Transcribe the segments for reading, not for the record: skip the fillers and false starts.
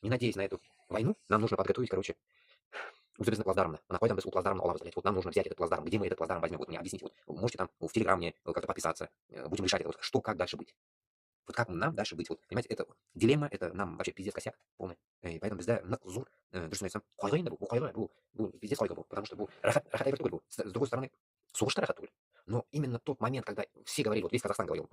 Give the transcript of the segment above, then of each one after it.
не надеясь на эту войну, нам нужно подготовить, короче, Узбекистан плацдарм, нахуй там без у плацдарм оламыз, блядь. Вот нам нужно взять этот плацдарм. Где мы этот плацдарм возьмем? Вот мне объясните. Вот вы можете там в Телеграм мне как-то подписаться. Будем решать это. Вот что, как дальше быть? Вот как нам дальше быть? Вот, понимаете, это дилемма, это нам вообще пиздец косяк полный. И поэтому bizda зур дұрыс айтсам қойғайын да бұл қойғай бұл пиздец қойға бұл, потому что бұл рахат әйбер түгел бұл. С другой стороны, соғышта рахат түгел. Но именно тот момент, когда все говорили, вот весь Казахстан говорил,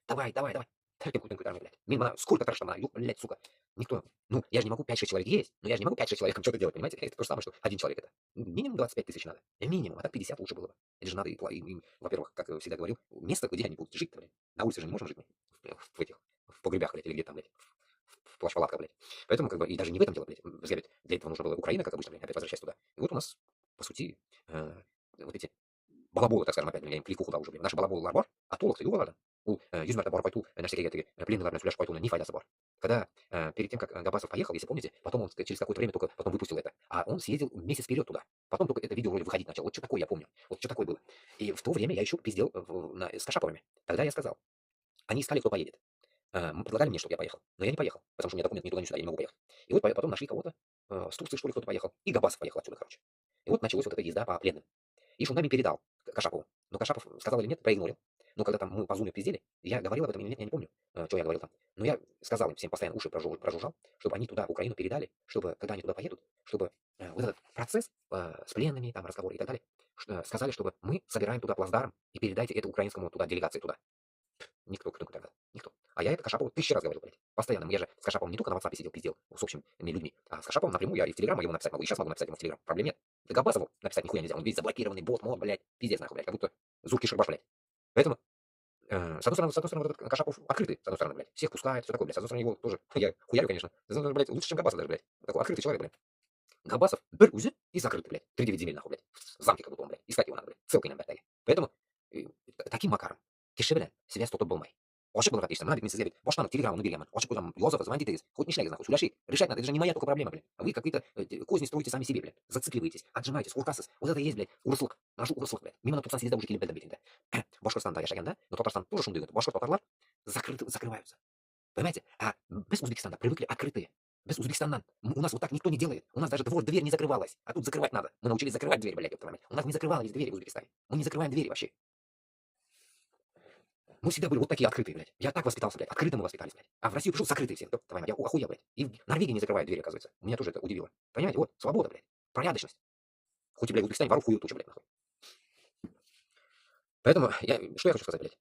давай, давай, давай. Тәртіп көтен көтерме, блядь. Мен мына сколько тырыштым, мына, блядь, сука. Никто. Ну, я же не могу 5-6 человек есть, но я же не могу 5-6 человек что-то делать, понимаете? Это то же самое, что один человек это. Минимум 25 тысяч надо. Минимум, а так 50 лучше было бы. Это же надо, им, во-первых, как всегда говорил, место, где они будут жить, блядь. На улице же не можем жить мы. В этих, в погребах, блядь, или где там, блядь, в плащ-палатках, блядь. Поэтому, как бы, и даже не в этом дело, блядь. Для этого нужна была Украина, как обычно, блядь, опять возвращаясь туда. И вот у нас, по сути, вот эти балаболы, так скажем, опять, я им клику куда уже, блядь. Наши балаболы бар, а толок ты югалардан. Ул юзмарда бар пайтул, наши какие-то пленные фляж пайтул, не файдаса бар. Когда перед тем, как Габасов поехал, если помните, потом он через какое-то время только потом выпустил это, а он съездил месяц вперед туда. Потом только это видео вроде выходить начало. Вот что такое я помню. Вот что такое было. И в то время я еще пиздел с Кашаповыми. Тогда я сказал, они искали, кто поедет. Предлагали мне, чтобы я поехал. Но я не поехал, потому что у меня документ ни туда, ни сюда, я не могу поехать. И вот потом нашли кого-то, с Турции, что ли, кто-то поехал. И Габасов поехал отсюда, короче. И вот началась вот эта езда по пленным. И Шунгами передал Кашапову. Но Кашапов сказал или нет, проигнорил. Но когда там мы по зуме пиздели, я говорил об этом или нет, я не помню, что я говорил там. Но я сказал им всем, постоянно уши прожужжал, чтобы они туда, в Украину, передали, чтобы, когда они туда поедут, чтобы вот этот процесс с пленными, там, разговоры и так далее, сказали, чтобы мы собираем туда плацдарм и передайте это украинскому туда, делегации туда. Никто, кто тогда? Никто. А я это Кашапову 1000 раз говорил, блядь. Постоянно. Я же с Кашаповым не только на WhatsApp сидел, пиздел с общими людьми, а с Кашаповым напрямую я и в Телеграм ему написать могу. И сейчас могу написать ему в Телеграм. Проблем нет. Да Габасову написать нихуя нельзя. Он весь заблокированный, бот, мод, блядь. Пиздец нахуй, блядь. Как будто Зурки Шербаш, блядь. Поэтому, с одной стороны, вот этот Кашапов открытый, с одной стороны, блядь. Всех пускает, все такое, блядь. С одной стороны, его тоже, я хуярю, конечно. С одной стороны, блядь, лучше, чем Габасов даже, блядь. Такой открытый человек, блядь. Габасов, бір узи и закрытый, блядь. 3-9 земель, нахуй, блядь. В замке, как будто он, блядь. Искать его надо, блядь. Ссылкой на блядь. Поэтому, таким макаром, кеше белән связь тотып булмай. Ачык булырга тиеш. Мына бит мин сезгә бит баштан телеграмманы биргәнмен. Ачык куйган, языгыз, звоните итегез. Хоть нишләгез, нахуй, сөйләшик. Решать надо. Это же не моя только проблема, блядь. А вы какие-то козни строите сами себе, блядь. Зацикливаетесь, отжимаетесь, куркасыз. Вот это и есть, блядь, урыслык. Нашу урыслык, блядь. Мин моны 98 уже килеп белдем бит инде. Башкортстанда яшәгәндә, но Татарстан тоже шундый. Башкорт татарлар закрываются. Понимаете? А без Узбекистана привыкли открытые. Без Узбекистана у нас вот так никто не делает. У нас даже дверь не закрывалась. А тут закрывать надо. Мы научились закрывать дверь, блядь, ёпта мать. У нас не закрывались двери в Узбекистане. Мы не закрываем двери вообще. Мы всегда были вот такие открытые, блядь. Я так воспитался, блядь. Открыто мы воспитались, блядь. А в Россию пришел закрытый все. Твоя мать, я охуел, блядь. И в Норвегии не закрывают двери, оказывается. Меня тоже это удивило. Понимаете, вот, свобода, блядь. Порядочность. Хоть и, блядь, в Узбекистане воров хуют тучу, блядь, нахуй. Поэтому, что я хочу сказать, блядь.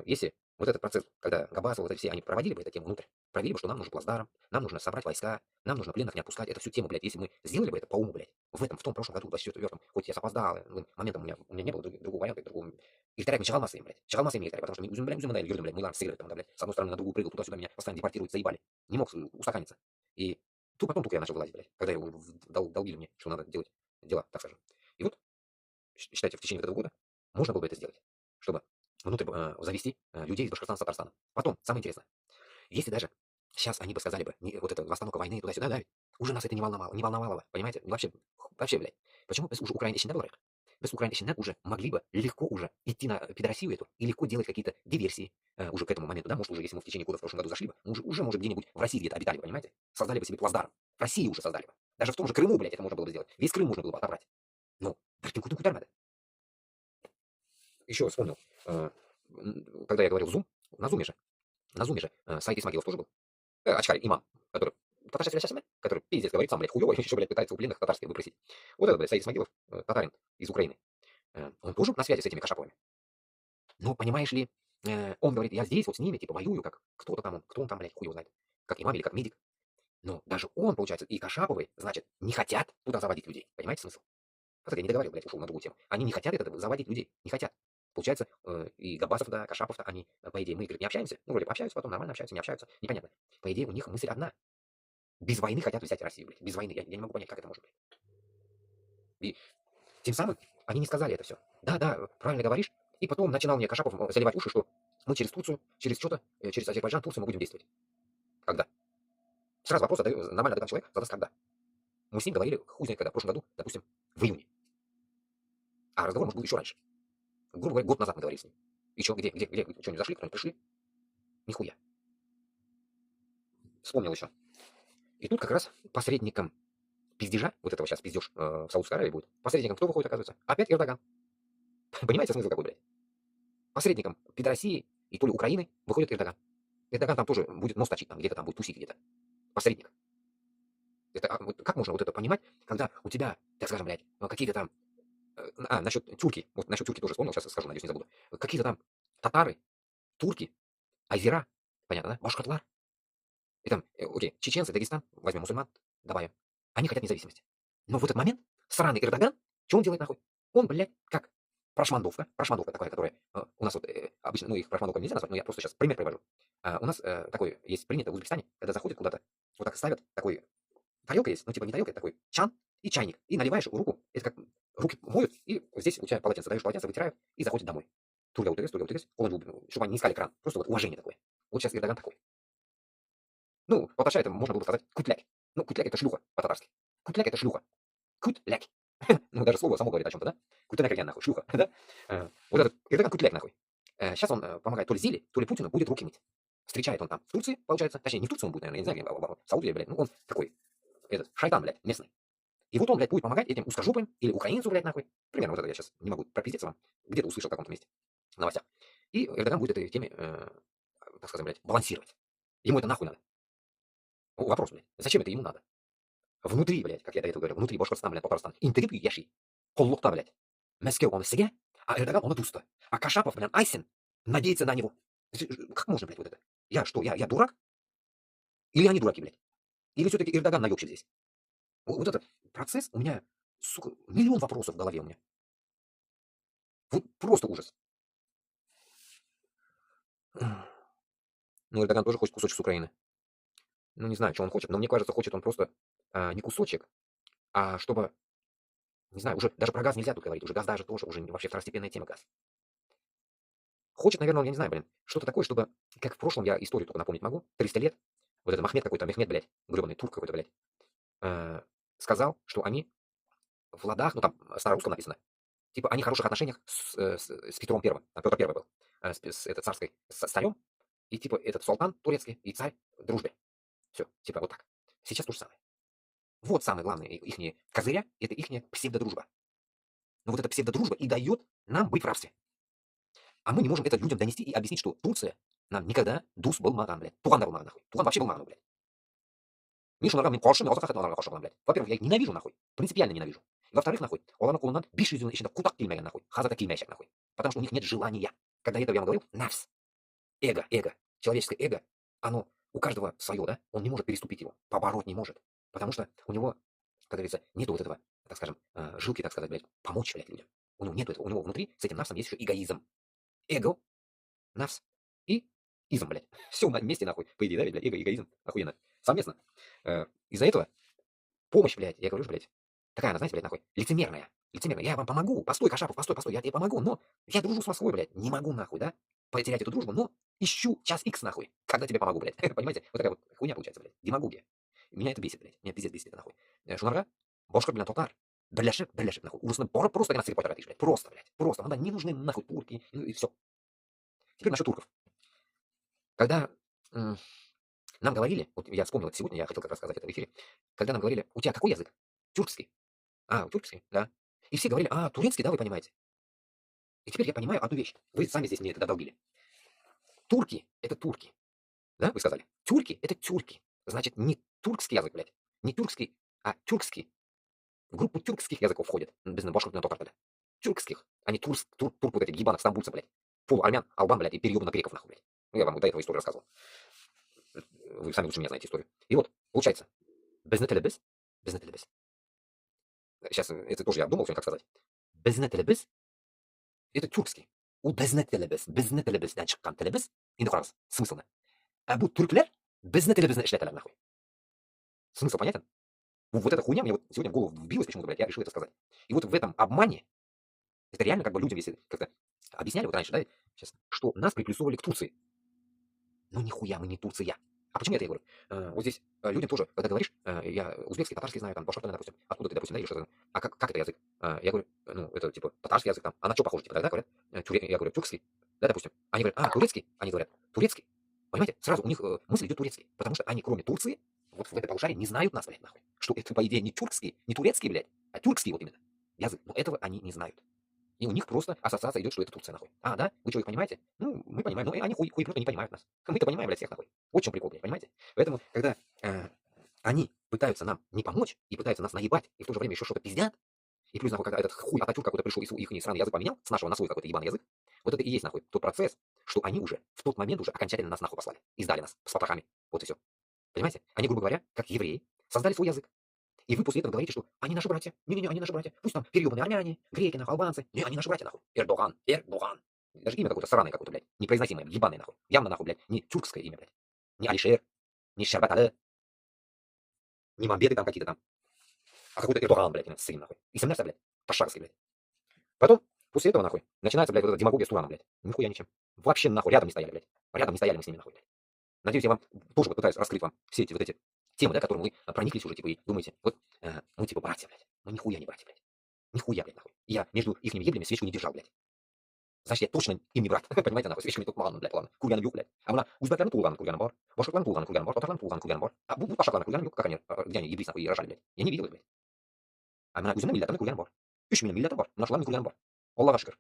Если вот этот процесс, когда Габасов, вот эти все, они проводили бы эту тему внутрь, провели бы, что нам нужен плацдарм, нам нужно собрать войска, нам нужно пленных не отпускать, эту всю тему, блядь, если мы сделали бы это по уму, блядь, в том прошлом году, в 24-м, хоть я запоздал, моментом у меня не было другого варианта, другого. Ильтаряк чагал массы, блядь, чагал массы Ильтаряк, потому что мы үзем, блядь, мы с Игорем, блядь, с одной стороны на другую прыгал, туда-сюда меня постоянно депортируют, заебали. Не мог устаканиться. И тут потом только я начал вылазить, блядь, когда его долбили мне, что надо делать дела, так скажем. И вот, считайте, в течение этого года можно было бы это сделать, чтобы внутрь завести людей из Башкортостана с Татарстана. Потом, самое интересное, если даже сейчас они бы сказали бы, вот это восстановка войны туда-сюда, да, уже нас это не волновало бы, понимаете? Вообще, блядь. Почему без уже Украина ищен было? Без Украины ищен уже могли бы легко уже идти на пидорасию эту и легко делать какие-то диверсии уже к этому моменту, да, может уже, если мы в течение года в прошлом году зашли бы, мы уже может, где-нибудь в России где-то обитали бы, понимаете? Создали бы себе плацдарм. В России уже создали бы. Даже в том же Крыму, блядь, это можно было бы сделать. Весь Крым можно было бы отобрать. Ну, куда надо? Еще вспомнил, когда я говорил Zoom, на зуме же сайт Исмагилов тоже был. Очкарь, имам, который татарский связь, который пиздец говорит, сам, блядь, хуёво, еще, блядь, пытается у пленных татарских выпросить. Вот этот, блядь, Саид Исмагилов, татарин из Украины, он тоже на связи с этими Кашаповыми. Но, понимаешь ли, он говорит, я здесь вот с ними, типа, воюю, как кто он там, блядь, хуй его знает, как имам или как медик. Но даже он, получается, и Кашаповы, значит, не хотят туда заводить людей. Понимаете смысл? Вот это я не договорил, блядь, ушел на другую тему. Они не хотят это заводить людей, не хотят. Получается, и Габасов, да, Кашапов-то, они, по идее, мы, говорит, не общаемся. Ну, вроде пообщаются, потом нормально общаются, не общаются, непонятно. По идее, у них мысль одна. Без войны хотят взять Россию, блядь. Без войны. Я не могу понять, как это может быть. И тем самым они не сказали это все. Да, да, правильно говоришь. И потом начинал мне Кашапов заливать уши, что мы через Турцию, через что-то, через Азербайджан, Турцию мы будем действовать. Когда? Сразу вопрос задаю, нормально задам человек, задаст когда. Мы с ним говорили, хуй знает когда, в прошлом году, допустим, в июне. А разговор, может, был еще раньше. Грубо говоря, год назад мы говорили с ним. И что, где, что, не зашли, кто-нибудь пришли? Нихуя. Вспомнил еще. И тут как раз посредником пиздежа, вот этого сейчас пиздеж в Саудовской Аравии будет, посредником кто выходит, оказывается? Опять Эрдоган. Понимаете смысл какой, блядь? Посредником России и то ли Украины выходит Эрдоган. Эрдоган там тоже будет нос точить, там где-то там будет тусить где-то. Посредник. Это, вот как можно вот это понимать, когда у тебя, так скажем, блядь, какие-то там, насчет тюрки, вот насчет тюрки тоже вспомнил, сейчас скажу, надеюсь, не забуду. Какие-то там татары, турки, азера, понятно, да? Башкатлар. И там, окей, чеченцы, Дагестан, возьмем мусульман, добавим. Они хотят независимости. Но в этот момент сраный Эрдоган, что он делает нахуй? Он, блядь, как прошмандовка такая, которая у нас вот обычно, ну их прошмандовками нельзя назвать, но я просто сейчас пример привожу. У нас такой есть принято в Узбекистане, когда заходит куда-то, вот так ставят такой, тарелка есть, ну типа не тарелка, такой чан и чайник, и наливаешь руку, это как руки моют, и здесь у тебя полотенце, даешь полотенце, вытирают, и заходит домой. Турга утырес, чтобы они не искали кран, просто вот уважение такое. Вот сейчас Эрдоган такой. Ну, по-татарски это можно было бы сказать кутляк. Ну, кутляк это шлюха по-татарски. Кутляк это шлюха. Кутляк. Ну, даже слово само говорит о чем-то, да? Кутляк нахуй, шлюха, да? Вот этот Эрдоган кутляк нахуй. Сейчас он помогает то ли Зиле, то ли Путину, будет руки мыть. Встречает он там в Турции, получается. Точнее, не в Турции он будет, наверное, я не знаю, в Саудии, блядь. Ну, он такой, этот, шайтан, блядь, местный. И вот он, блядь, будет помогать этим узкожопым или украинцу, блядь, нахуй. Примерно вот это я сейчас не могу пропиздиться вам. Где-то услышал в каком-то месте, в новостях. И Эрдоган будет этой теме, так сказать, блядь, балансировать. Ему это нахуй надо. Вопрос, блядь, зачем это ему надо? Внутри, блядь, как я до этого говорил, внутри Башкортостана, блядь, Татарстан. Интегрит яши. Холлукта, блядь. Мәскеу он себе, а Эрдоган он туста. А Кашапов, блядь, Айсен надеется на него. Как можно, блядь, вот это? Я что, я дурак? Или они дураки, блядь? Или все-таки Эрдоган наебщик здесь? Вот этот процесс у меня, сука, миллион вопросов в голове у меня. Вот просто ужас. Ну, Эрдоган тоже хочет кусочек с Украины. Ну, не знаю, что он хочет, но мне кажется, хочет он просто не кусочек, а чтобы, не знаю, уже даже про газ нельзя тут говорить, уже газ даже тоже, уже вообще второстепенная тема газ. Хочет, наверное, он, я не знаю, блин, что-то такое, чтобы, как в прошлом, я историю только напомнить могу, 300 лет, вот это Махмед какой-то, Мехмед, блядь, гребаный турк какой-то, блядь, сказал, что они в ладах, ну там старорусском написано, типа они в хороших отношениях с Петром Первым, Петр Первый был, это царской, с царем, и типа этот султан турецкий и царь в дружбе. Все, типа вот так. Сейчас то же самое. Вот самое главное их козыря, это их псевдодружба. Но вот эта псевдодружба и дает нам быть в рабстве. А мы не можем это людям донести и объяснить, что Турция нам никогда дус был маган, блядь. Туган был маган, нахуй. Туган вообще был маган, блядь. Мишу награм, кошен, я хотел награм кошен, блядь. Во-первых, я их ненавижу, нахуй. Принципиально ненавижу. И во-вторых, нахуй, олана кулунан, биш yüzünden içinde kutak кильмеген, нахуй. Хазата кильмящик, нахуй. Потому что у них нет желания. Когда этого я вам говорил, навс. Эго. Человеческое эго, оно у каждого свое, да? Он не может переступить его, побороть не может. Потому что у него, как говорится, нету вот этого, так скажем, жилки, так сказать, блядь, помочь, блядь, людям. У него нету этого. У него внутри с этим навсом есть еще эгоизм. Эго, навс и изм, блядь. Все вместе, нахуй. По идее, да, блядь, эго, эгоизм. Охуенно. Совместно. Из-за этого помощь, блядь, я говорю, блядь, такая она, знаете, блядь, нахуй, лицемерная. Лицемерная. Я вам помогу. Постой, Кашапов, постой, я тебе помогу, но я дружу с Москвой, блядь. Не могу, нахуй, да? Потерять эту дружбу, но ищу час икс, нахуй, когда тебе помогу, блядь. Понимаете? Вот такая вот хуйня получается, блядь. Демагогия. Меня это бесит, блядь. Меня пиздец бесит это, нахуй. Шунарга, бошка, блядь, татар. Беляшек, нахуй. Урусны просто геноцид потратишь, блядь. Просто, блядь. Просто. Надо не нужны, нахуй, турки. И все. Теперь насчет турков. Когда нам говорили, вот я вспомнил это сегодня, я хотел как раз сказать это в эфире, когда нам говорили, у тебя какой язык? Тюркский. Тюркский, да. И все говорили, турецкий, да, вы понимаете. И теперь я понимаю одну вещь. Вы сами здесь мне это долбили. Турки– это турки. Да, вы сказали? Тюрки– это тюрки. Значит, не туркский язык, блядь. Не тюркский, а тюркский. В группу тюркских языков входит. Без башкортного токарта. Тюркских, а не турк вот этих гибанов, стамбульцев, блядь. Полуармян, албан, блядь, и переебанных греков, нахуй, блядь. Ну, я вам до этого историю рассказывал. Вы сами лучше меня знаете историю. И вот, получается, безнетелебес. Сейчас, это тоже я думал, как сказать. Безнетелебес – это тюркский. У безнетелебес'den çıkan telebes, енді қараңыз, смысл не? А бұл түркілер безнетелебес'ni işletirler, нахуй. Смысл понятен? Вот эта хуйня мне вот сегодня в голову вбилась почему-то, блядь, я решил это сказать. И вот в этом обмане, это реально как бы людям, если как-то объясняли вот раньше, да, сейчас, что нас приплюсовывали к Турции. Ну нихуя мы не Турция. А почему я это говорю? Вот здесь людям тоже, когда говоришь, я узбекский, татарский знаю, там, башкортский, допустим, откуда ты, допустим, знаешь, а как это язык? Я говорю, ну, это, типа, татарский язык там, а на что похоже, типа, тогда говорят, я говорю, тюркский, да, допустим, они говорят, турецкий, они говорят, турецкий, понимаете, сразу у них мысль идет турецкий, потому что они, кроме Турции, вот в этой полушарии не знают нас, блядь, нахуй. Что это, по идее, не тюркский, не турецкий, блядь, а тюркский вот именно язык. Но этого они не знают. И у них просто ассоциация идет, что это Турция, нахуй. А, да? Вы что, их понимаете? Ну, мы понимаем. Ну, и они хуй просто не понимают нас. Мы-то понимаем, блядь, всех, нахуй. Вот в чем прикол, блядь, понимаете? Поэтому, когда они пытаются нам не помочь и пытаются нас наебать, и в то же время еще что-то пиздят, и плюс, нахуй, когда этот хуй Ататюрк какой-то пришел и их странный язык поменял, с нашего на свой какой-то ебаный язык, вот это и есть, нахуй, тот процесс, что они уже в тот момент уже окончательно нас нахуй послали. И сдали нас с потрохами. Вот и все. Понимаете? Они, грубо говоря, как евреи, создали свой язык. И вы после этого говорите, что они наши братья. Не-не-не, они наши братья. Пусть там переебанные армяне, греки, нахуй, албанцы. Не, они наши братья, нахуй. Эрдоган, Эрдоган. Даже имя какое-то сраное какое-то, блядь. Непроизносимое, ебаное, нахуй. Явно, нахуй, блядь, не тюркское имя, блядь. Не Алишер, не Щербатале, не Мамбеты там какие-то там. А какой-то Эрдоган, блядь, сын, нахуй. И семнадцать, блядь, по-шарски, блядь. Потом, после этого, нахуй, начинается, блядь, вот эта демагогия с Тураном, блядь. Нихуя ничем. Вообще, нахуй, рядом не стояли, блядь. Рядом не стояли мы с ними, нахуй, блядь. Надеюсь, я вам тоже вот пытаюсь раскрыть вам все эти вот эти темы, да, к которым вы прониклись уже, типа, и думаете, вот мы, типа, братья, блядь. Мы нихуя не братья, блядь. Нихуя, блядь, нахуй. И я между их еблями свечку не держал, блядь. Значит, я точно им не брат. Понимаете, нахуй, свечками тут ладно, блядь, ладно. Курганом юг, блядь. А она узбеклан курганом бар. Башкортлан курганом бар. Татарлан курганом бар. А будут пашаклан курганом юг, как они, где они еблись, нахуй, и рожали, блядь. Я не видел их, блядь. А она узбеклан миллятан курганом бар. Еще меня миллятан бар. Нашлан курганом бар. Аллах шикар.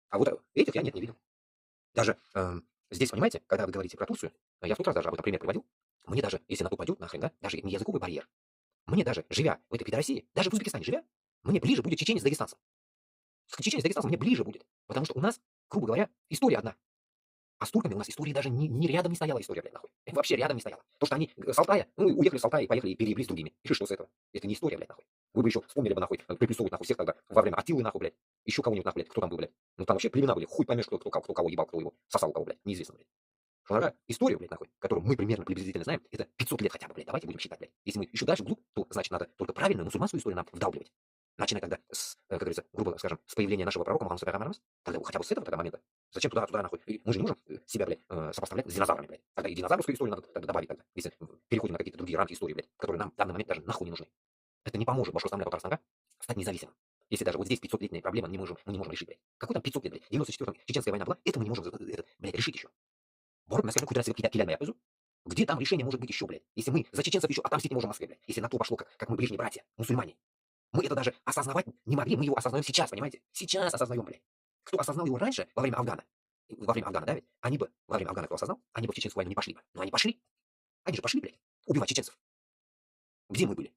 А вот этих я нет, не видел. Даже здесь, понимаете, когда вы говорите про Турцию, я в тот раз даже об этом пример приводил, мне даже, если на то пойдет, нахрен, да, даже не языковый барьер, мне даже, живя в этой пидорасии, даже в Узбекистане живя, мне ближе будет чеченец с дагестанцем. Чеченец с дагестанцем мне ближе будет, потому что у нас, грубо говоря, история одна. А с турками у нас истории даже не рядом не стояла история, блядь, нахуй. Вообще рядом не стояла. То, что они с Алтая, ну, уехали с Алтая и поехали и перееблись с другими. И что с этого? Это не история, блядь, нахуй. Вы бы еще вспомнили бы, нахуй, приплюсовывать, нахуй, всех тогда во время Атилы, нахуй, блядь. Еще кого-нибудь, нахуй, блядь, кто там был, блядь. Ну, там вообще племена были, хуй поймешь, кто кого ебал, кто его сосал, у кого, блядь, неизвестно, блядь. Что иногда историю, блядь, нахуй, которую мы примерно приблизительно знаем, это 500 лет хотя бы, блядь, давайте будем считать, блядь. Если мы еще дальше вглубь, то, значит, надо только правильную мусульманскую историю нам вдалбливать. Начиная тогда с, как говорится, грубо скажем, с появления нашего пророка Мухаммада, тогда хотя бы с этого тогда момента. Зачем туда, нахуй? И мы же не можем себя, блядь, сопоставлять с динозаврами, блядь. Тогда и динозаврскую историю надо тогда добавить тогда, если переходим на какие-то другие рамки истории, блядь, которые нам в данный момент даже нахуй не нужны. Это не поможет Башкортостану, Татарстану стать независимым. Если даже вот здесь 500-летняя проблема мы не можем решить, блядь. Какой там 500 лет, блядь? 94-м чеченская война была, это мы не можем, блядь, решить еще. Борг на скажем, куда себе киляния пойзу. Где там решение может быть еще, блядь? Если мы за чеченцев еще отомстить не можем в Москве, блядь. Если на то пошло, как мы ближние братья, мусульмане. Мы это даже осознавать не могли, мы его осознаем сейчас, понимаете? Сейчас осознаем, блядь. Кто осознал его раньше, во время Афгана, да, ведь? Они бы, во время Афгана кто осознал, они бы в чеченскую войну не пошли бы. Но они пошли. Они же пошли, блядь, убивать чеченцев. Где мы были?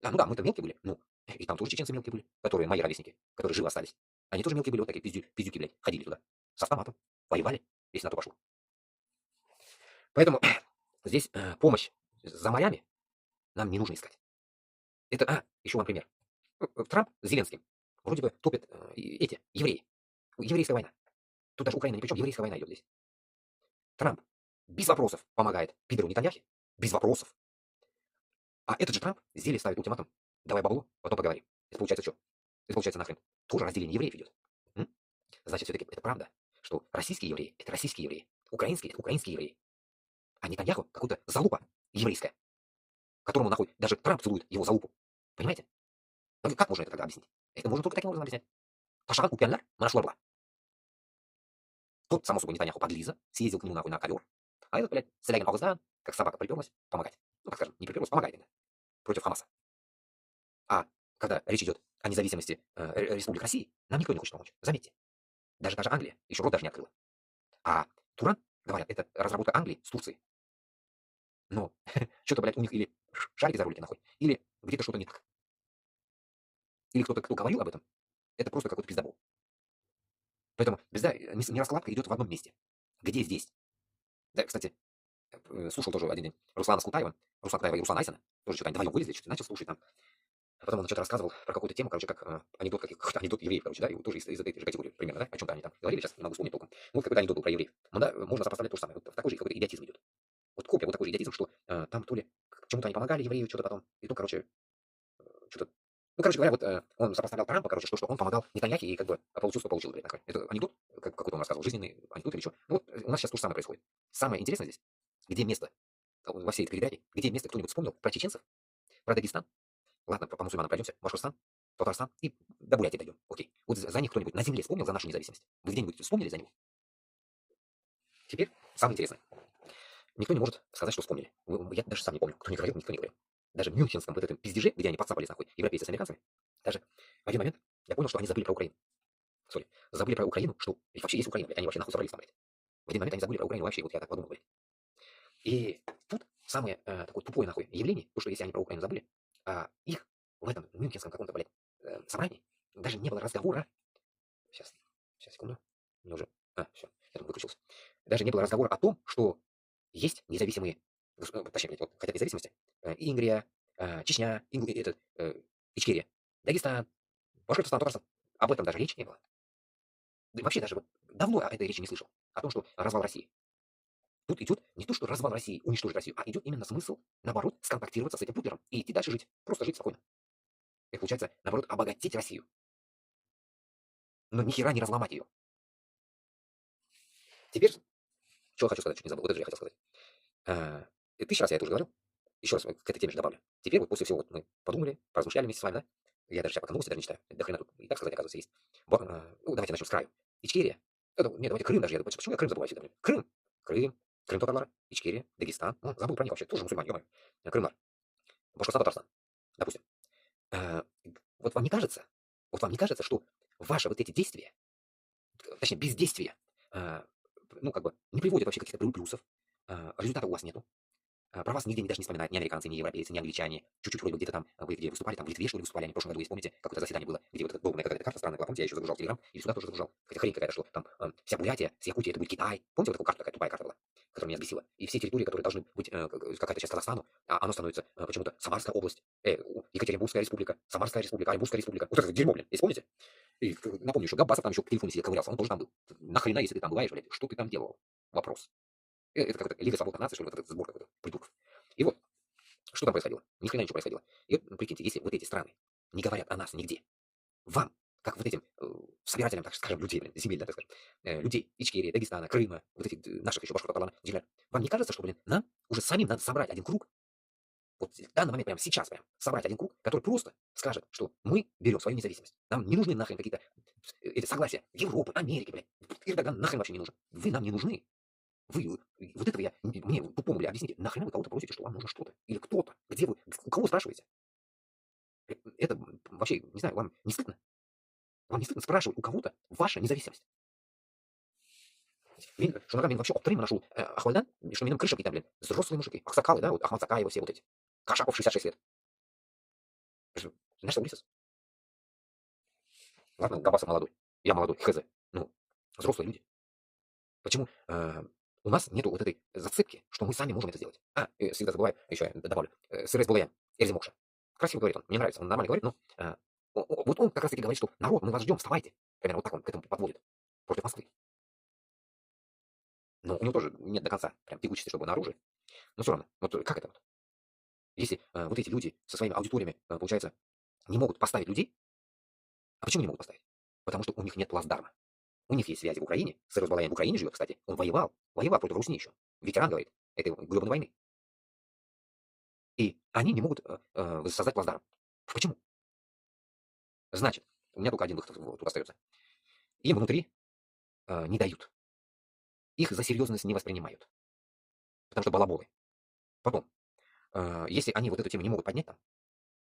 А, ну да, мы-то мелкие были. Ну, и там тоже чеченцы мелкие были, которые мои ровесники, которые живы остались. Они тоже мелкие были, вот такие пиздюки, блядь, ходили туда. С автоматом. Воевали, если на то пошло. Поэтому здесь помощь за морями нам не нужно искать. Это, еще вам пример. Трамп с Зеленским вроде бы топят эти, евреи. Еврейская война. Тут даже Украина ни при чем, еврейская война идет здесь. Трамп без вопросов помогает пидору Нетаньяхе. Без вопросов. А этот же Трамп здесь ставит ультиматум. Давай бабло, потом поговорим. Это получается что? Это получается нахрен. Тоже разделение евреев идет. Значит, все-таки это правда, что российские евреи – это российские евреи. Украинские – это украинские евреи. А Нетаньяху какая-то залупа еврейская, которому нахуй даже Трамп целует его залупу. Понимаете? Ну, как можно это тогда объяснить? Это можно только таким образом объяснять. Ташаган купянлар, манашлорла. Тот, само собой, Нетаньяху подлиза, съездил к нему нахуй на ковер. А этот, блядь, Селягин Алгаздан, как собака приперлась, помогать. Ну, как скажем, не приперлась, помогает именно. Против Хамаса. А когда речь идет о независимости Республики России, нам никто не хочет помочь. Заметьте. Даже Англия еще рот даже не открыла. А Туран, говорят, это разработка Англии с Турцией. Но что-то, блядь, у них или шарики за рулики нахуй, или где-то что-то не так. Или кто-то, кто говорил об этом, это просто какой-то пиздобол. Поэтому не раскладка идет в одном месте. Где здесь? Да, кстати, слушал тоже один день Руслана Скутаева, Руслан Кутаева и Руслан Айсена, тоже что-то они вдвоем вылезли, что-то начал слушать там. А потом он что-то рассказывал про какую-то тему, короче, как анекдот, какой-то анекдот евреев, короче, да, и тоже из этой же категории, примерно, да, о чем-то они там говорили, сейчас не могу вспомнить толком. Вот какой-то анекдот был про евреев. Ну да, можно сопоставлять то же самое, вот в такой же какой-то идиотизм идет. Вот копия, вот такой же идиотизм, что там то ли чему-то они помогали еврею, что-то потом, и то, короче, что-то. Ну, короче говоря, вот он сопоставлял Трампа, короче, что он помогал Нетаньяхе, и как бы получил, что получил, блядь, нахуй. Это анекдот, какой-то он рассказывал, жизненный анекдот или что. Ну, вот у нас сейчас то же самое происходит. Самое интересное здесь, где место во всей этой передаче, где место кто-нибудь вспомнил про чеченцев, про Дагестан. Ладно, по мусульманам пройдемся, Башкортостан, Татарстан и до Бурятии дойдем. Окей. Вот за них кто-нибудь на земле вспомнил за нашу независимость? Вы где-нибудь вспомнили за него? Теперь самое интересное. никто не может сказать, что вспомнили. Я даже сам не помню, кто не говорил, никто не говорил. Даже в Мюнхенском вот этом пиздеже, где они подцапались нахуй, европейцы с американцами, даже в один момент я понял, что они забыли про Украину. Сори, забыли про Украину, что ведь вообще есть Украина, блядь, они вообще нахуй собрались там, блядь. В один момент они забыли про Украину вообще, вот я так подумал, блядь. И тут самое такое тупое нахуй явление, то, что если они про Украину забыли, их в этом мюнхенском каком-то, блядь, собрании даже не было разговора. Сейчас, сейчас, секунду. Мне уже... все, я тут выключился. Даже не было разговора о том, что есть независимые, точнее, блядь, вот, хотят независимости. Ингрия, Чечня, Ичкерия, Дагестан, Башкортостан, Татарстан. Об этом даже речи не было. Да и вообще даже вот давно этой речи не слышал. О том, что развал России. Тут идет не то, что развал России, уничтожить Россию, а идет именно смысл, наоборот, сконтактироваться с этим Путлером и идти дальше жить. Просто жить спокойно. И получается, наоборот, обогатить Россию. Но ни хера не разломать ее. Теперь, что хочу сказать, чуть не забыл, вот это же я хотел сказать. 1000 раз я это уже говорил. Еще раз к этой теме же добавлю. Теперь вот после всего вот мы подумали, поразмышляли вместе с вами, да? Я даже сейчас пока новости даже не читаю. До хрена тут и так сказать, оказывается, есть. Ну, давайте начнем с краю. Ичкерия. Нет, давайте Крым даже. Почему я Крым забываю всегда, блин? Крым татары, Ичкерия, Дагестан. Забыл про них вообще. Тоже мусульмане, ё-моё. Крым, Башкортостан, Татарстан. Допустим. Э, вот вам не кажется, что ваши вот эти действия, точнее, бездействие, э, ну, как бы, не приводит вообще к каких-то плюсов, результата у вас нету, про вас нигде даже не вспоминают ни американцы, ни европейцы, ни англичане. Чуть-чуть вроде где-то там вы где выступали, там в Литве, что ли, выступали, они в прошлом году, если помните, какое-то заседание было, где вот эта долбанная какая-то карта странная была, помните, я еще загружал в Телеграм, или сюда тоже загружал, какая-то хрень какая-то, что там вся Бурятия, с Якутией это будет Китай. Помните, вот такая карта, такая тупая карта была, которая меня взбесила? И все территории, которые должны быть какая-то часть Казахстану, оно становится почему-то Самарская область, Екатеринбургская республика, Самарская республика, Оренбургская республика. Вот это дерьмо, блин, если помните? И напомню еще, Габбасов там еще в телефоне себе ковырялся, он тоже там был. Нахрена, если ты там бываешь, блядь, что ты там делал? Вопрос. Это какая-то Лига свободных наций, что ли, вот этот сбор какой-то придурков. И вот, что там происходило? Ни хрена ничего происходило. И вот, прикиньте, если вот эти страны не говорят о нас нигде, вам, как вот этим собирателям, так скажем, людей, блин, земель, да, так скажем, людей Ичкерии, Дагестана, Крыма, вот этих наших еще башкортостана, землян, вам не кажется, что, блин, нам уже самим надо собрать один круг, вот в данный момент, прямо сейчас, прям, собрать один круг, который просто скажет, что мы берем свою независимость. Нам не нужны нахрен какие-то эти согласия Европы, Америки, блядь. Эрдоган нахрен вообще не нужен. Вы нам не нужны. Вы, вот этого мне тупому, бля, объясните, нахрена вы кого-то просите, что вам нужно что-то? Или кто-то? Где вы, у кого спрашиваете? Это вообще, не знаю, вам не стыдно? Вам не стыдно спрашивать у кого-то ваша независимость? Что ногами вообще оптрима нашел Ахвальдан, что мином крыша какие-то, блин, взрослые мужики, Аксакалы, да, вот Ахмад Сакаева все вот эти. Кашапов 66 лет. Знаешь, что улица? Ладно, Габасов молодой, я молодой, хз. Ну, взрослые люди. Почему у нас нету вот этой зацепки, что мы сами можем это сделать? Всегда забываю, еще я добавлю, Сырес Булаян, Эльзи Мокша. Красиво говорит он, мне нравится, он нормально говорит, но вот он как раз таки говорит, что народ, мы вас ждем, вставайте. Примерно вот так он к этому подводит, против Москвы. Но у него тоже нет до конца прям тягучести, чтобы на оружие. Но все равно, вот как это вот? Если вот эти люди со своими аудиториями, получается, не могут поставить людей, а почему не могут поставить? Потому что у них нет плацдарма. У них есть связи в Украине. Сырос Балаян в Украине живет, кстати. Он воевал против Русни еще. Ветеран, говорит, этой гребаной войны. И они не могут создать плацдарм. Почему? Значит, у меня только один выход тут остается. Им внутри не дают. Их за серьезность не воспринимают. Потому что балаболы. Потом, если они вот эту тему не могут поднять там,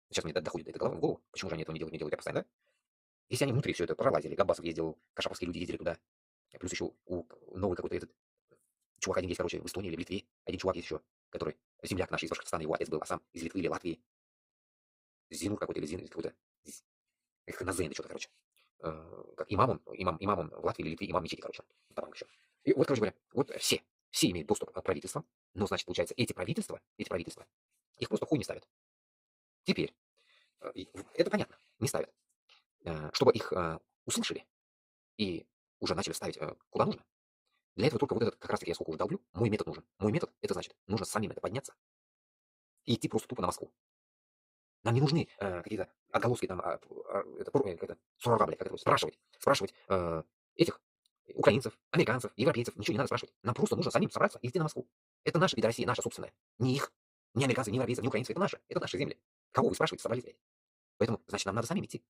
сейчас мне доходит до этой головы в голову, почему же они этого не делают, я постоянно, да? Если они внутри все это пролазили, Габбасов ездил, кашаповские люди ездили туда, плюс еще у новый какой-то этот чувак один есть, короче, в Эстонии или в Литве, один чувак есть еще, который земляк наш из Башкортостана, его отец был, а сам из Литвы или Латвии. Зинур какой-то или Зин какой-то. Ханазен что-то, короче. Как имам он в Латвии или Литве, имам мечети, короче. Там еще. И вот, короче говоря, вот все имеют доступ к правительствам, но, значит, получается, эти правительства, их просто хуй не ставят. Теперь, это понятно, не ставят. Чтобы их услышали и уже начали ставить куда нужно. Для этого только вот этот, как раз таки я сколько уже долблю, мой метод нужен. Мой метод, это значит, нужно самим это подняться и идти просто тупо на Москву. Нам не нужны какие-то отголоски там, это, суррога, блядь, как это, спрашивать этих украинцев, американцев, европейцев, ничего не надо спрашивать. Нам просто нужно самим собраться и идти на Москву. Это наша Россия, наша собственная. Не их, не американцев, не европейцев, не украинцев, это наши земли. Кого вы спрашиваете, собрались, блядь? Поэтому, значит, нам надо самим идти.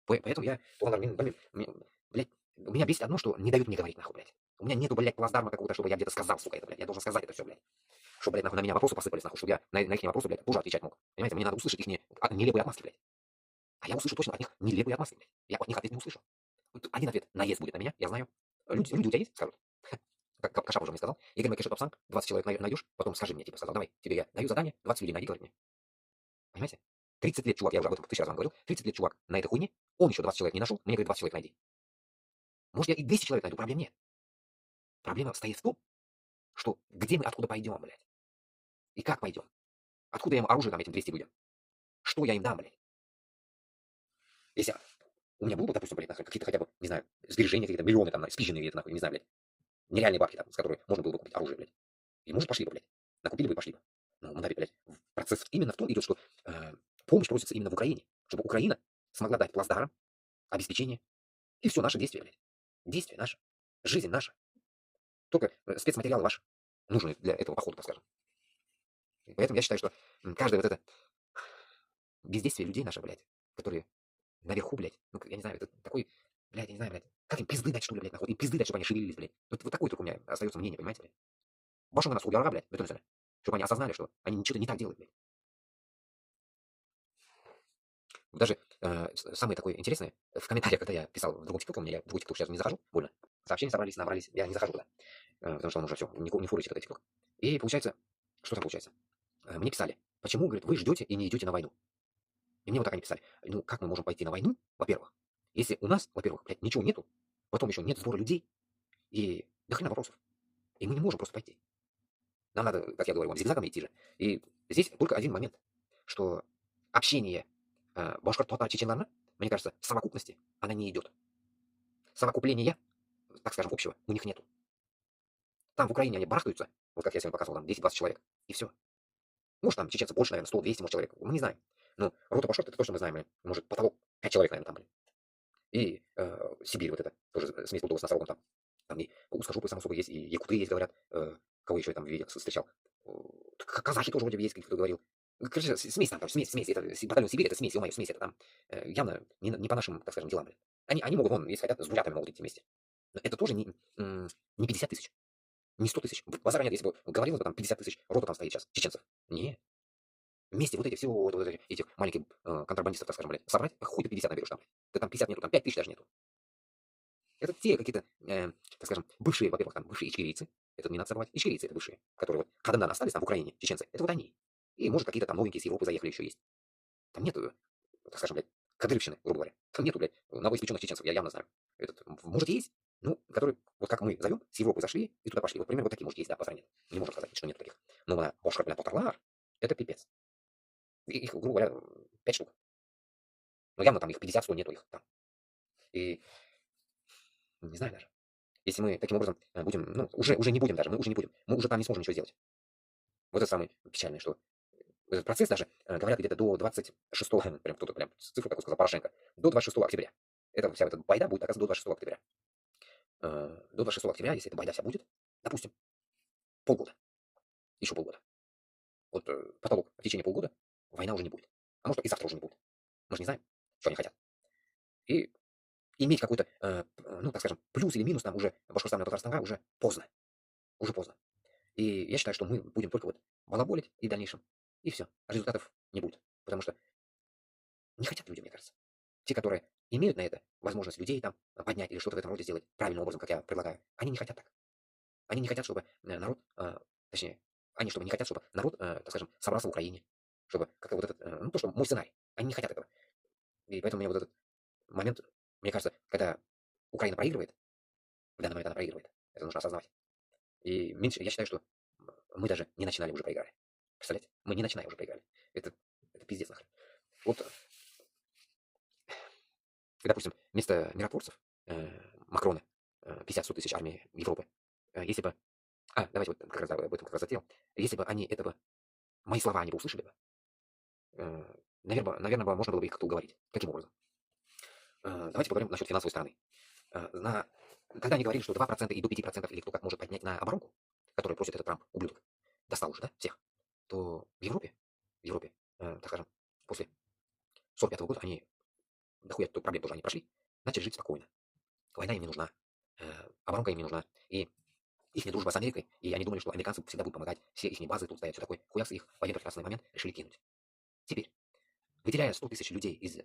Поэтому я, блядь, меня бесит одно, что не дают мне говорить, нахуй, блядь. У меня нету, блядь, плацдарма какого-то, чтобы я где-то сказал, сука, это, блядь. Я должен сказать это все, блядь. Чтобы, блядь, нахуй на меня вопросы посыпались, нахуй, чтобы я на их вопросы, блядь, тоже отвечать мог. Понимаете, мне надо услышать их нелепые отмазки, блядь. А я услышу точно от них нелепые отмазки, блядь. Я от них ответ не услышу. Вот один ответ, наезд будет на меня, я знаю. Люди у тебя есть, скажут. Как Кашап уже мне сказал. Игорь Макеша Топсан, 20 человек найдешь, потом скажи мне, типа, сказал, давай, тебе я даю задание, 20 людей найди, говорит мне. Понимаете? 30 лет, чувак, я уже об этом 1000 раз вам говорил, 30 лет, чувак, на этой хуйне, он еще 20 человек не нашел, мне говорит, 20 человек найди. Может, я и 200 человек найду, проблем нет. Проблема стоит в том, что где мы, откуда пойдем, блядь. И как пойдем. Откуда я им оружие дам этим 200 людям? Что я им дам, блядь? Если у меня было бы, допустим, блядь, нахуй, какие-то хотя бы, не знаю, сбережения какие-то, миллионы там, спизженные где-то, нахуй, не знаю, блядь, нереальные бабки там, с которыми можно было бы купить оружие, блядь. И может пошли бы, блядь. Накупили бы и пошли бы. Но мы, блядь, процесс именно в том идет, что помощь просится именно в Украине, чтобы Украина смогла дать плацдарм, обеспечение, и все наше действие, блядь. Действие наше, жизнь наша. Только спецматериалы ваши нужны для этого похода, так скажем. И поэтому я считаю, что каждое вот это бездействие людей наше, блядь, которые наверху, блядь, ну, я не знаю, это такой, блядь, я не знаю, блядь, как им пизды дать, что ли, блядь, нахуй, им пизды дать, чтобы они шевелились, блядь. Вот такое только у меня остается мнение, понимаете, блядь. Башен на нас угора, блядь, бетон, чтобы они осознали, что они что-то не так делают, блядь. Даже самое такое интересное, в комментариях, когда я писал в другом ТикТоке, у меня я в другой ТикТок сейчас не захожу, больно. Сообщения собрались, набрались, я не захожу туда, потому что он уже все, не фурычит этот ТикТок. И получается, что там получается? Мне писали, почему, говорит, вы ждете и не идете на войну? И мне вот так они писали, ну как мы можем пойти на войну, во-первых, если у нас, во-первых, блядь, ничего нету, потом еще нет сбора людей, и до хрена вопросов. И мы не можем просто пойти. Нам надо, как я говорю, вам зигзагом идти же. И здесь только один момент, что общение башкортота чеченларна, мне кажется, в совокупности она не идет. Совокупления, так скажем, общего у них нету. Там в Украине они барахтаются, вот как я сегодня показывал, там 10-20 человек, и все. Может, там чеченцы больше, наверное, 100-200, может, человек, мы не знаем. Но рота башкорт, это точно мы знаем, может, потолок 5 человек, наверное, там были. И Сибирь вот это, тоже смесь Путова с носорогом там. Там и узкожопые, само собой, есть, и якуты есть, говорят. Кого еще я там видел, встречал. Казахи тоже вроде есть, кто говорил. Короче, смесь там, смесь. Это батальон Сибирь, это смесь, ё смесь, это там явно не по нашим, так скажем, делам. Блин. Они могут, вон, если хотят, с бурятами могут идти вместе. Но это тоже не 50 тысяч, не 100 тысяч. Базара нет, если бы говорил, что там 50 тысяч, рота там стоит сейчас, чеченцев. Не. Вместе вот эти все, вот этих маленьких контрабандистов, так скажем, блядь, собрать, хуй ты 50 наберешь там. Да там 50 нету, там 5 тысяч даже нету. Это те какие-то, так скажем, бывшие, во-первых, там бывшие ичкерийцы, это не надо забывать, ичкерийцы это бывшие, которые вот когда остались там в Украине, чеченцы, это вот они. И, может, какие-то там новенькие с Европы заехали еще есть. Там нету, так скажем, блядь, кадырщины, грубо говоря. Там нету, блядь, новоиспеченных чеченцев, я явно знаю. Может, есть, ну, которые, вот как мы зовем, с Европы зашли и туда пошли. Вот примерно вот такие, может, есть, да, по стране. Не можем сказать, что нет таких. Но на Бошкар, блядь, Потарлар, это пипец. Их, грубо говоря, 5 штук. Но явно там их 50-100 нету их там. И не знаю даже. Если мы таким образом будем, ну, уже не будем даже, мы уже не будем. Мы уже там не сможем ничего сделать. Вот это самое печальное, что этот процесс даже, говорят, где-то до 26, прям кто-то прям цифру такую сказал, Порошенко, до 26 октября. Это вся эта байда будет, оказывается, до 26 октября. До 26 октября, если эта байда вся будет, допустим, полгода, еще полгода. Вот потолок в течение полгода война уже не будет. А может, и завтра уже не будет. Мы же не знаем, что они хотят. И иметь какой-то, ну, так скажем, плюс или минус там уже Башкортостана и Татарстана уже поздно. Уже поздно. И я считаю, что мы будем только вот балаболить и в дальнейшем. И все. Результатов не будет. Потому что не хотят люди, мне кажется. Те, которые имеют на это возможность людей там поднять или что-то в этом роде сделать правильным образом, как я предлагаю, они не хотят так. Они не хотят, чтобы народ, точнее, они чтобы не хотят, чтобы народ, так скажем, собрался в Украине, чтобы как вот этот, ну, то, что мой сценарий. Они не хотят этого. И поэтому мне вот этот момент, мне кажется, когда Украина проигрывает, в данный момент она проигрывает, это нужно осознавать. И меньше, я считаю, что мы даже не начинали, уже проиграли. Представляете? Мы не начинаем, уже проиграли. Это пиздец нахрен. Вот, допустим, вместо миротворцев Макрона 50-100 тысяч армии Европы, если бы... давайте вот как раз об этом как раз затеял. Если бы они этого... Мои слова они бы услышали бы, наверное, можно было бы их как-то уговорить. Каким образом? Давайте поговорим насчет финансовой стороны. Когда они говорили, что 2% и до 5% или кто как может поднять на оборонку, который просит этот Трамп, ублюдок, достал уже, да, всех, то в Европе, так скажем, после 45 года они, дохуя проблем тоже они прошли, начали жить спокойно. Война им не нужна. Оборонка им не нужна. И их дружба с Америкой, и они думали, что американцы всегда будут помогать, все их базы тут стоят, все такое. Хуяк их в один прекрасный момент решили кинуть. Теперь, выделяя 100 тысяч людей из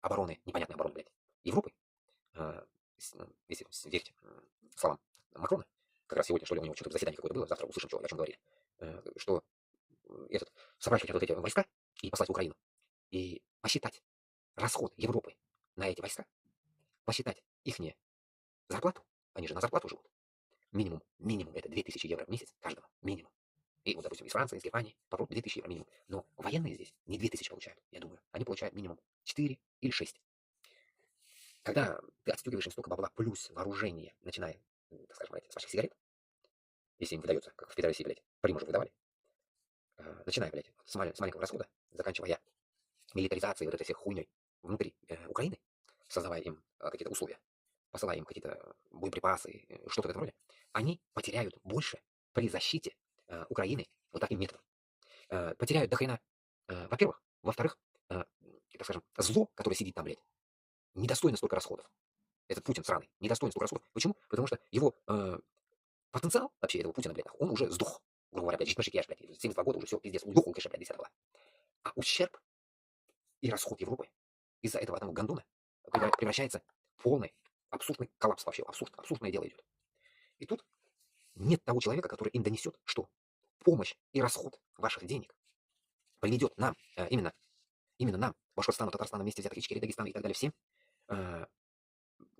обороны, непонятной обороны, блядь, Европы, если верить словам Макрона, как раз сегодня, что ли, у него что-то заседание какое-то было, завтра услышим, о чем говорили, что собрать хотят вот эти войска и послать в Украину, и посчитать расход Европы на эти войска, посчитать их зарплату, они же на зарплату живут, минимум это 2000 евро в месяц каждого, минимум. И вот, допустим, из Франции, из Германии попробуют 2000 евро минимум. Но военные здесь не 2000 получают, я думаю. Они получают минимум 4 или 6. Когда ты отстегиваешь им столько бабла плюс вооружение, начиная, так скажем, с ваших сигарет, если им выдается, как в Петроруссии, блядь, приму же выдавали, начиная, блядь, с маленького расхода, заканчивая милитаризацией вот этой всей хуйней внутри Украины, создавая им какие-то условия, посылая им какие-то боеприпасы, что-то в этом роде, они потеряют больше при защите Украины вот таким методом. Потеряют до хрена, во-первых. Во-вторых, так скажем, зло, которое сидит там, блядь, недостойно столько расходов. Этот Путин сраный, недостойно столько расходов. Почему? Потому что его потенциал вообще этого Путина, блядь, он уже сдох. Грубо говоря, блядь, жить кеш, блядь, 72 года уже все, пиздец, уехал кэша, блядь, 10 года. А ущерб и расход Европы из-за этого одного гондона превращается в полный абсурдный коллапс вообще. Абсурдное дело идет. И тут нет того человека, который им донесет, что помощь и расход ваших денег приведет нам, именно нам, Башкортостану, Татарстану, вместе взятых Ичкерии, Дагестана и так далее, всем,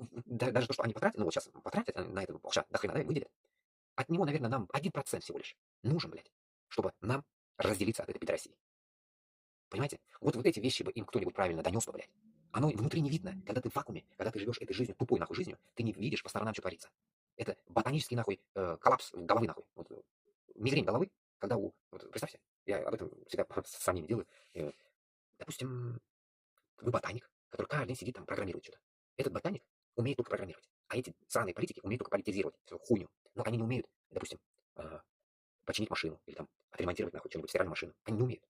даже то, что они потратят, ну вот сейчас потратят на это, сейчас до хрена, да, выделят, от него, наверное, нам 1% всего лишь нужен, блядь, чтобы нам разделиться от этой пидорасии. Понимаете? Вот эти вещи бы им кто-нибудь правильно донес бы, блядь. Оно внутри не видно. Когда ты в вакууме, когда ты живешь этой жизнью, тупой нахуй жизнью, ты не видишь по сторонам, что творится. Это ботанический нахуй коллапс головы нахуй. Вот, мигрень головы, когда вот, представьте, я об этом всегда сомнение делаю. Допустим, вы ботаник, который каждый день сидит там, программирует что-то. Этот ботаник умеет только программировать. А эти сраные политики умеют только политизировать всю хуйню. Но они не умеют, допустим, починить машину или там отремонтировать нахуй что-нибудь, стиральную машину. Они не умеют.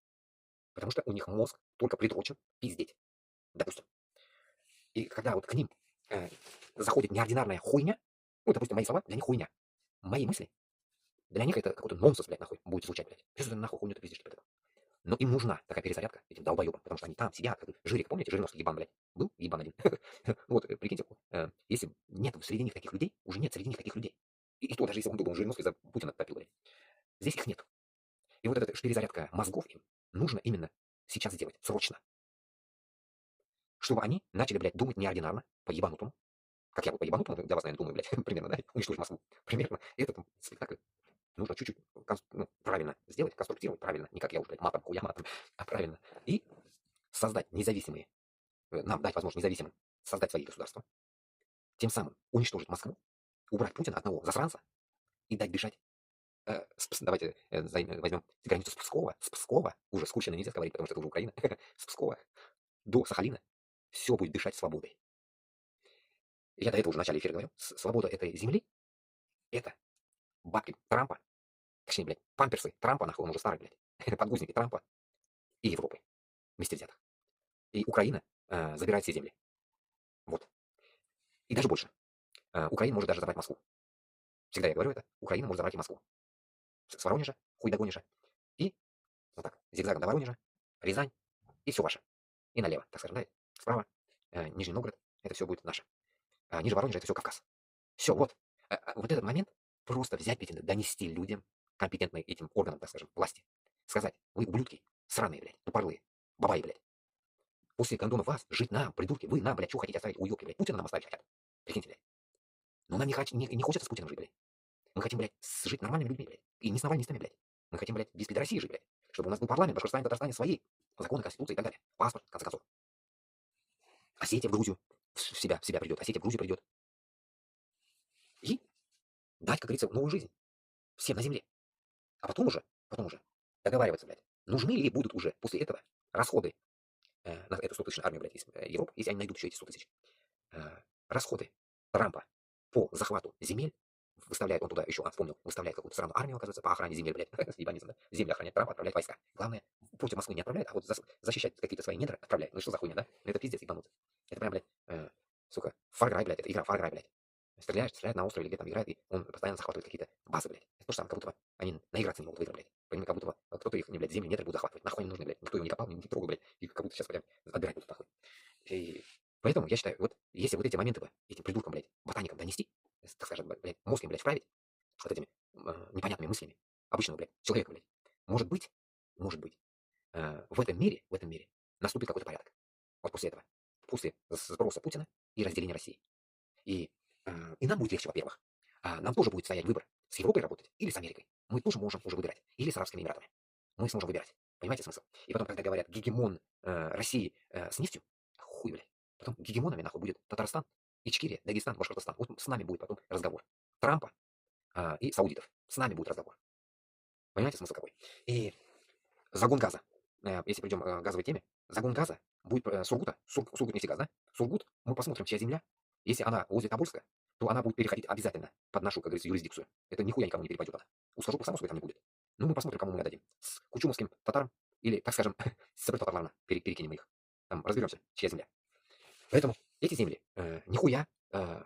Потому что у них мозг только придрочен пиздеть, допустим. И когда вот к ним заходит неординарная хуйня, ну, допустим, мои слова для них хуйня. Мои мысли для них это какой-то нонсенс, блядь, нахуй будет звучать, блядь. Что ты нахуй хуйню ты пиздишь, типа этого. Но им нужна такая перезарядка этим долбоебам, потому что они там сидят, как Жирик, помните, Жириновский ебан, блядь, был ебан один. Вот, прикиньте, если нет среди них таких людей, уже нет среди них таких людей. И то, даже если он был, он Жириновский за Путина топил, блядь. Здесь их нет. И вот эта перезарядка мозгов им нужно именно сейчас сделать, срочно. Чтобы они начали, блядь, думать неординарно, по-ебанутому. Как я вот по-ебанутому для вас, наверное, думаю, блядь, примерно, да, уничтожить Москву. Примерно. И этот спектакль нужно чуть-чуть правильно сделать, конструктировать правильно. Не как я уже, блядь, матом, хуя матом, а правильно. И создать независимые, нам дать возможность независимым создать свои государства. Тем самым уничтожить Москву, убрать Путина, одного засранца, и дать бежать. Давайте возьмем границу с Пскова, уже с Курщины нельзя говорить, потому что это уже Украина, с Пскова до Сахалина все будет дышать свободой. Я до этого уже в начале эфира говорил, свобода этой земли, это бабки Трампа, точнее, блядь, памперсы Трампа, нахуй, он уже старый, блядь, подгузники Трампа и Европы вместе взятых. И Украина забирает все земли. Вот. И даже больше. Украина может даже забрать Москву. Всегда я говорю это. Украина может забрать и Москву. С Воронежа, хуй догонишь. И вот так, зигзагом до Воронежа, Рязань, и все ваше. И налево, так скажем, да, справа, Нижний Новгород, это все будет наше. А ниже Воронежа это все Кавказ. Все, вот. Вот этот момент просто взять, донести людям, компетентным этим органам, так скажем, власти. Сказать, вы ублюдки, сраные, блядь, тупорлые, бабаи, блядь. После гондонов вас жить нам, придурки, вы нам, блядь, что хотите оставить, уёбки, блядь, Путина нам оставить хотят. Прикиньте, блядь. Но нам не хочется с Путиным жить, блядь. Мы хотим, блядь, жить нормальными людьми, блядь. И не с навальнистами, блядь. Мы хотим, блядь, без пидорасии жить, блядь. Чтобы у нас был парламент, Башкортостане, Татарстане свои законы, конституции и так далее. Паспорт, в конце концов. Осетия в Грузию в себя придет, Осетия в Грузию придет. И дать, как говорится, новую жизнь всем на земле. А потом уже договариваться, блядь, нужны ли будут уже после этого расходы на эту 100-тысячную армию, блядь, из Европы, если они найдут еще эти 100 тысяч, расходы Трампа по захвату земель, выставляет он туда еще, вспомнил, выставляет какую-то странную армию, оказывается, по охране земель, блядь, ебанизм, да? Земли охранять, Трамп отправляет войска. Главное, против Москвы не отправляет, а вот защищать какие-то свои недра отправляет. Ну что за хуйня, да? Ну это пиздец ебанутый. Это прям, блядь, сука, Far Cry, блядь, это игра Far Cry, блядь. стреляет на острове или где там играет, и он постоянно захватывает какие-то базы, блядь. Это то же самое, как будто бы они наиграться не могут в игры, блядь. Понимаете, как будто бы кто-то их, блядь, земли нет, и будет захватывать. Нахуй они нужны, блядь. Никто его не копал, не трогал, блядь. И как будто сейчас прям отбирать будут, нахуй. И поэтому я считаю, вот если вот эти моменты бы этим придуркам, блядь, ботаникам донести, так скажем, блядь, мозг им, блядь, вправить, вот этими непонятными мыслями обычного, блядь, человека, блядь, может быть, в этом мире наступит какой-то порядок. Вот после этого. После сброса Путина и разделения России. И, и нам будет легче, во-первых. Нам тоже будет стоять выбор, с Европой работать или с Америкой. Мы тоже можем уже выбирать. Или с Арабскими Эмиратами. Мы сможем выбирать. Понимаете смысл? И потом, когда говорят гегемон России с нефтью, хуй, блядь. Потом гегемонами, нахуй, будет Татарстан, Ичкерия, Дагестан, Башкортостан. Вот с нами будет потом разговор. Трампа и саудитов. С нами будет разговор. Понимаете смысл какой? И загон газа. Если придем к газовой теме, загон газа будет Сургута, Сургут нефтегаз, да? Сургут, мы посмотрим, чья земля. Если она возле Тобольска, то она будет переходить обязательно под нашу, как говорится, юрисдикцию. Это нихуя никому не перепадет она. У Сажука, само собой, там не будет. Ну, мы посмотрим, кому мы отдадим. С кучумовским татарам или, так скажем, с татарами перекинем их. Там разберемся, чья земля. Поэтому эти земли нихуя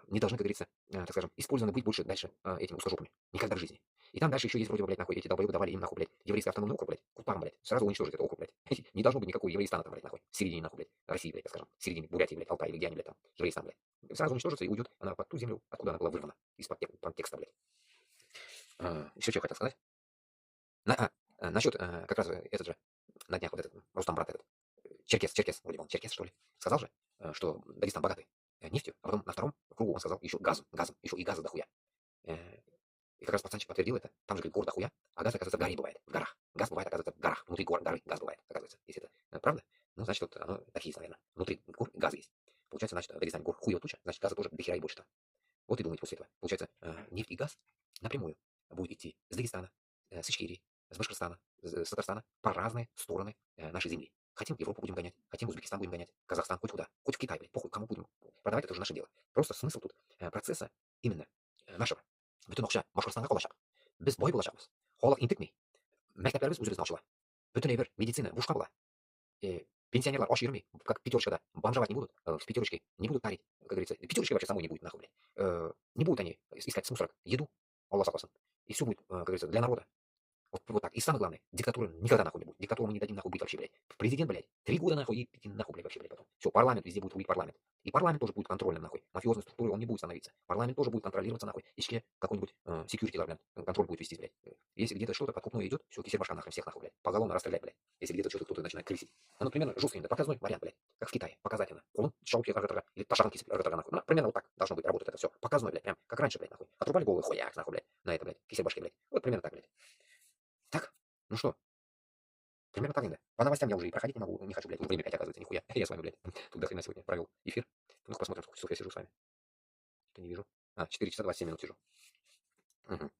не должны, как говорится, так скажем, использованы быть больше дальше этими узкожопами. Никогда в жизни. И там дальше еще есть вроде бы, блядь, нахуй, эти долбоебы давали им, нахуй, блядь, еврейский автономный округ, блядь, Купам, блядь, сразу уничтожить этот округ, блядь. Не должно быть никакого евреистана там, блядь, нахуй, в середине, нахуй, блядь, России, блядь, так скажем, в середине Бурятии, блядь, Алтай или где они, блядь, там, евреистан, блядь. Сразу уничтожится и уйдет она под ту землю, откуда она была вырвана, из-под текста, блядь. Еще что я хотел сказать? Насчет, как раз этот же, на днях вот этот, Рустам, брат этот, Черкес, вроде он Черкес, что ли, сказал же, что Дагестан богатый нефтью, а потом на втором кругу он сказал еще газом, еще и газа дохуя. Э, И как раз пацанчик подтвердил это, там же, говорит, гор дохуя, а газ, оказывается, в горе бывает, в горах. Газ бывает, оказывается, в горах, внутри горы газ бывает, оказывается. Если это правда, ну, значит, вот оно так и есть, наверное. Внутри гор газ есть. Получается, значит, в Дагестане гор хуево туча, значит, газа тоже дохера и больше там. Вот и думайте после этого. Получается, нефть и газ напрямую будет идти с Дагестана, с Ичкерии, с Башкортостана, с Татарстана по разные стороны нашей земли. Хотим Европу будем гонять, хотим Узбекистан будем гонять, Казахстан, хоть куда, хоть в Китай, блядь, похуй, кому будем продавать, это уже наше дело. Просто смысл тут процесса именно нашего. Bütün okşa, Башкортстанга калачак. Без бой булачакбыз. Холок интекмей. Мәктәпләребез үзебезнең акчала. Бөтен әйбер медицина бушка була. Пенсионерлар аш йөрми, как пятерочкада, бомжевать не будут, в пятерочке не будут парить, как говорится. Пятерочки вообще самой не будет, нахуй, блядь. Не будут они искать с мусорок еду, Аллах согласен. И все будет, как говорится, для народа. Вот так. И самое главное, диктатуры никогда нахуй не будет. Диктатуру мы не дадим нахуй быть вообще, блядь. Президент, блядь, 3 года нахуй и иди нахуй, блядь, вообще, блядь, потом. Все, парламент, везде будет рулить парламент. И парламент тоже будет контрольным, нахуй. Мафиозной структурой он не будет становиться. Парламент тоже будет контролироваться, нахуй. Если какой-нибудь security, блядь, контроль будет вестись, блядь. Если где-то что-то подкупное идет, все, кисель башка нахрен всех, нахуй, блядь. Поголовно расстрелять, блядь. Если где-то что-то кто-то начинает крысить. Ну, примерно жесткий, да, показной вариант, блядь. Как в Китае, показательно. Он шауки или ташанки нахуй. Ну, примерно вот так должно быть работать это все. Показной, блядь, прям как раньше, блядь, нахуй. Отрубали головы, хуяк, нахуй, блядь. На это, блядь, кисель башки, блядь. Вот примерно так, блядь. Так, ну что, примерно так, да. По новостям я уже и проходить не могу, не хочу, блядь, время 5, оказывается, нихуя. Я с вами, блядь, тут до хрена сегодня провел эфир. Ну-ка посмотрим, сколько часов я сижу с вами. Что не вижу. 4 часа 27 минут сижу. Угу.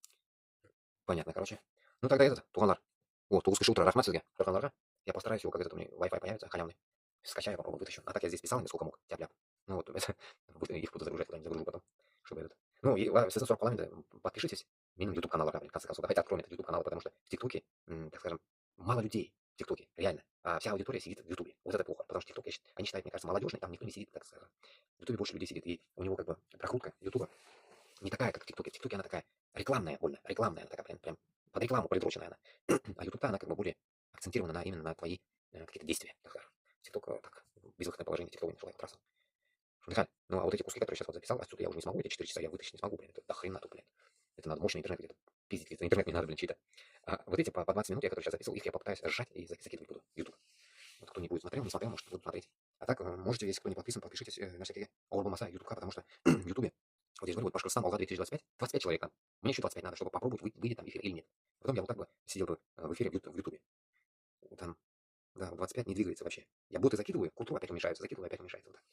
Понятно, короче. Ну тогда этот, Туганлар. О, Тугусский шутер, рахмат сізге, Туганларға. Я постараюсь его, как это у меня Wi-Fi появится, халявный. Скачаю, попробую вытащу. А так я здесь писал, сколько мог, тяп-ляп. Ну вот, это, их буду загружать куда-нибудь, загружу потом, чтобы этот. Ну, и сезон 40 парламента, подпишитесь, минимум YouTube канал, в конце концов. Давайте откроем этот YouTube канал, потому что в ТикТоке, так скажем, мало людей в ТикТоке, реально. А вся аудитория сидит в Ютубе. Вот это плохо, потому что ТикТок, они считают, мне кажется, молодежный, там никто не сидит, так скажем. В Ютубе больше людей сидит, и у него как бы прокрутка Ютуба не такая, как в ТикТоке. В ТикТоке она такая рекламная, больно, рекламная, она такая прям под рекламу придроченная она. А YouTube-то она как бы более акцентирована именно на твои какие-то действия. ТикТок так, безвыходное положение, ТикТок не нашла, я красный. Михаил, ну а вот эти куски, которые сейчас вот записал, отсюда я уже не смогу, эти 4 часа я вытащить не смогу, блин, это до хрена тут, блин. Это надо мощный интернет где-то пиздить, где-то интернет не надо, блин, чьи-то. А вот эти по 20 минут, я которые сейчас записал, их я попытаюсь сжать и закидывать буду в YouTube. Вот кто не будет смотрел, не смотрел, может, буду смотреть. А так, можете, если кто не подписан, подпишитесь на всякие Орбамаса, YouTube, потому что в YouTube, вот здесь говорю, вот Башкортостан, Алга 2025, 25 человек там. Мне еще 25 надо, чтобы попробовать, выйдет там эфир или нет. Потом я вот так бы сидел бы в эфире в YouTube. Там, да, 25 не двигается вообще. Я боты закидываю, культура опять умешается, закидываю, опять умешается. Вот так.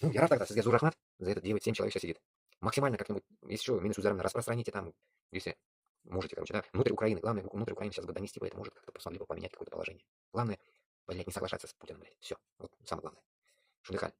Ну, я рад тогда, сізге зур рахмат, за это 9-7 человек сейчас сидит. Максимально как-нибудь, если что, минус ударами распространите там, если можете, короче, да, внутрь Украины. Главное, внутрь Украины сейчас бы донести, бы это может как-то посмотрели бы поменять какое-то положение. Главное, блядь, не соглашаться с Путиным, блядь. Все, вот самое главное. Шундыхаль.